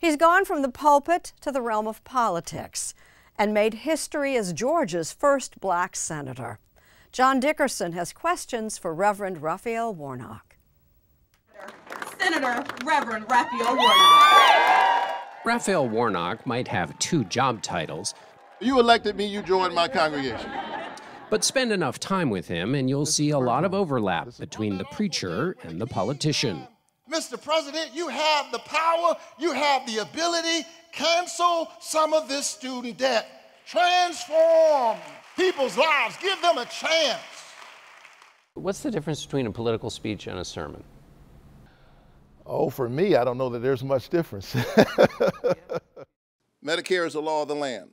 He's gone from the pulpit to the realm of politics and made history as Georgia's first black senator. John Dickerson has questions for Reverend Raphael Warnock. Senator Reverend Raphael Warnock. Raphael Warnock might have two job titles. You elected me, you joined my congregation. But spend enough time with him and you'll see a lot of overlap between the preacher and the politician. Mr. President, you have the power, you have the ability. Cancel some of this student debt. Transform people's lives. Give them a chance. What's the difference between a political speech and a sermon? Oh, for me, I don't know that there's much difference. Medicare is the law of the land.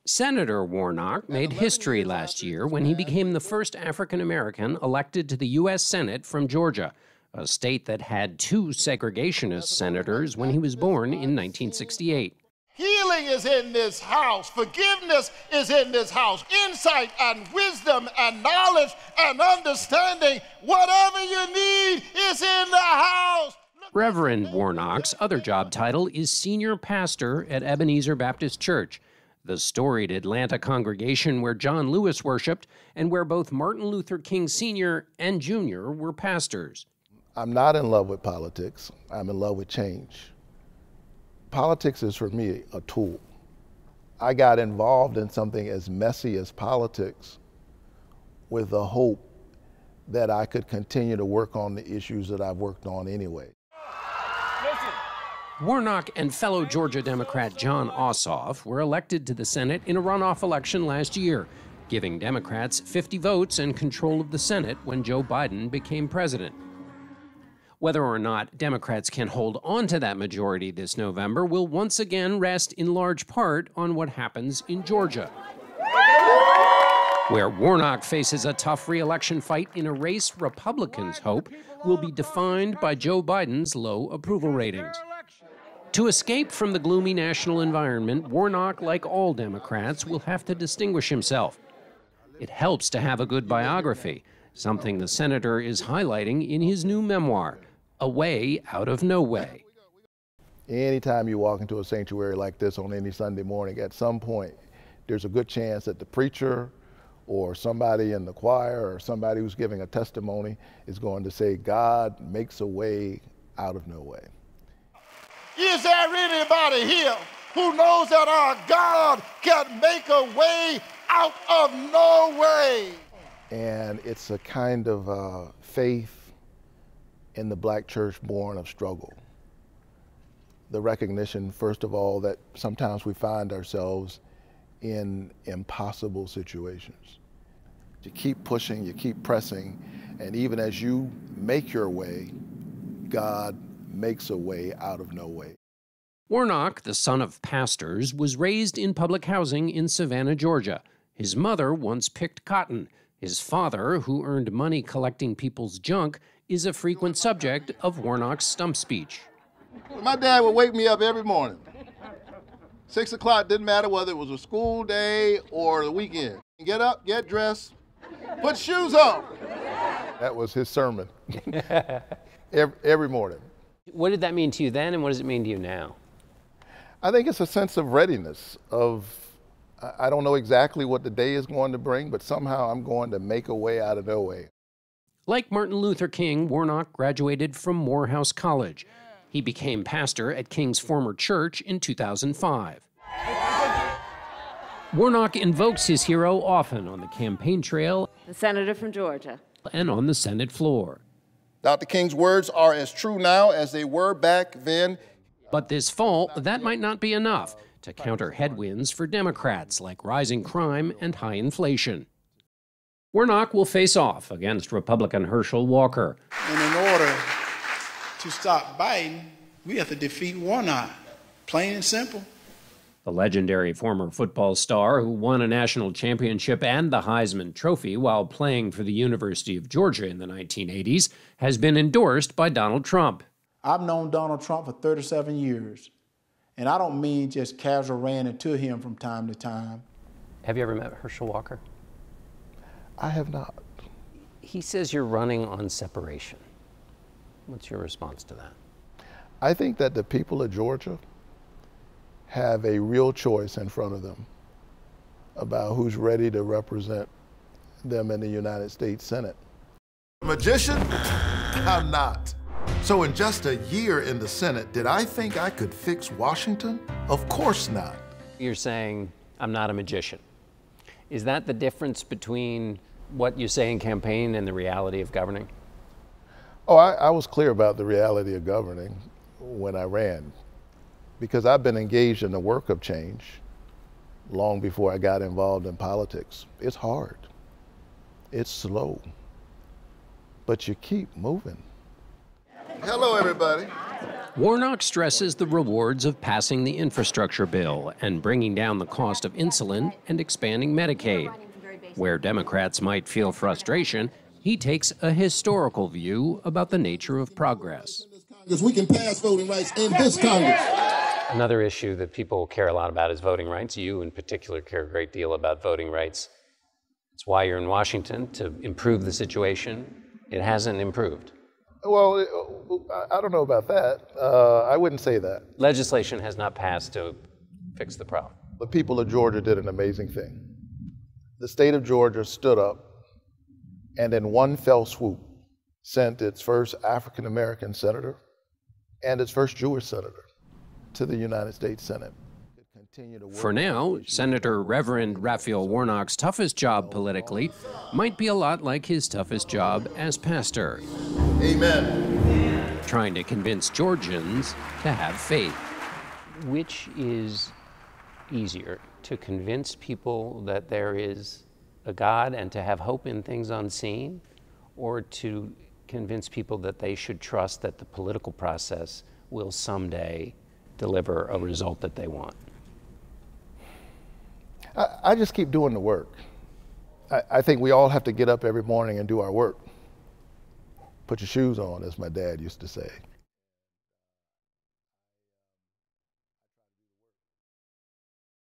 Senator Warnock made history last year when he became the first African American elected to the U.S. Senate from Georgia, a state that had two segregationist senators when he was born in 1968. Healing is in this house. Forgiveness is in this house. Insight and wisdom and knowledge and understanding. Whatever you need is in the house. Reverend Warnock's other job title is senior pastor at Ebenezer Baptist Church, the storied Atlanta congregation where John Lewis worshiped and where both Martin Luther King Sr. and Jr. were pastors. I'm not in love with politics. I'm in love with change. Politics is, for me, a tool. I got involved in something as messy as politics with the hope that I could continue to work on the issues that I've worked on anyway. Warnock and fellow Georgia Democrat John Ossoff were elected to the Senate in a runoff election last year, giving Democrats 50 votes and control of the Senate when Joe Biden became president. Whether or not Democrats can hold on to that majority this November will once again rest in large part on what happens in Georgia, where Warnock faces a tough re-election fight in a race Republicans hope will be defined by Joe Biden's low approval ratings. To escape from the gloomy national environment, Warnock, like all Democrats, will have to distinguish himself. It helps to have a good biography, something the senator is highlighting in his new memoir, A Way Out of No Way. Anytime you walk into a sanctuary like this on any Sunday morning, at some point, there's a good chance that the preacher or somebody in the choir or somebody who's giving a testimony is going to say, God makes a way out of no way. Is there anybody here who knows that our God can make a way out of no way? And it's a kind of faith in the black church born of struggle. The recognition, first of all, that sometimes we find ourselves in impossible situations. You keep pushing, you keep pressing, and even as you make your way, God makes a way out of no way. Warnock, the son of pastors, was raised in public housing in Savannah, Georgia. His mother once picked cotton. His father, who earned money collecting people's junk, is a frequent subject of Warnock's stump speech. My dad would wake me up every morning. 6 o'clock, didn't matter whether it was a school day or the weekend. Get up, get dressed, put shoes on. That was his sermon every morning. What did that mean to you then, and what does it mean to you now? I think it's a sense of readiness of, I don't know exactly what the day is going to bring, but somehow I'm going to make a way out of no way. Like Martin Luther King, Warnock graduated from Morehouse College. He became pastor at King's former church in 2005. Warnock invokes his hero often on the campaign trail, the senator from Georgia, and on the Senate floor. Dr. King's words are as true now as they were back then. But this fall, that might not be enough to counter headwinds for Democrats like rising crime and high inflation. Warnock will face off against Republican Herschel Walker. And in order to stop Biden, we have to defeat Warnock, plain and simple. The legendary former football star who won a national championship and the Heisman Trophy while playing for the University of Georgia in the 1980s has been endorsed by Donald Trump. I've known Donald Trump for 37 years, and I don't mean just casual ran into him from time to time. Have you ever met Herschel Walker? I have not. He says you're running on separation. What's your response to that? I think that the people of Georgia have a real choice in front of them about who's ready to represent them in the United States Senate. Magician? I'm not. So in just a year in the Senate, did I think I could fix Washington? Of course not. You're saying, I'm not a magician. Is that the difference between what you say in campaign and the reality of governing? Oh, I was clear about the reality of governing when I ran, because I've been engaged in the work of change long before I got involved in politics. It's hard. It's slow. But you keep moving. Hello, everybody. Warnock stresses the rewards of passing the infrastructure bill and bringing down the cost of insulin and expanding Medicaid. Where Democrats might feel frustration, he takes a historical view about the nature of progress. Because we can pass voting rights in this Congress. Another issue that people care a lot about is voting rights. You, in particular, care a great deal about voting rights. It's why you're in Washington, to improve the situation. It hasn't improved. Well, I don't know about that. I wouldn't say that. Legislation has not passed to fix the problem. The people of Georgia did an amazing thing. The state of Georgia stood up and in one fell swoop sent its first African-American senator and its first Jewish senator to the United States Senate. For now, Senator Reverend Raphael Warnock's toughest job politically might be a lot like his toughest job as pastor. Amen. Trying to convince Georgians to have faith. Which is easier, to convince people that there is a God and to have hope in things unseen, or to convince people that they should trust that the political process will someday deliver a result that they want? I just keep doing the work. I think we all have to get up every morning and do our work. Put your shoes on, as my dad used to say.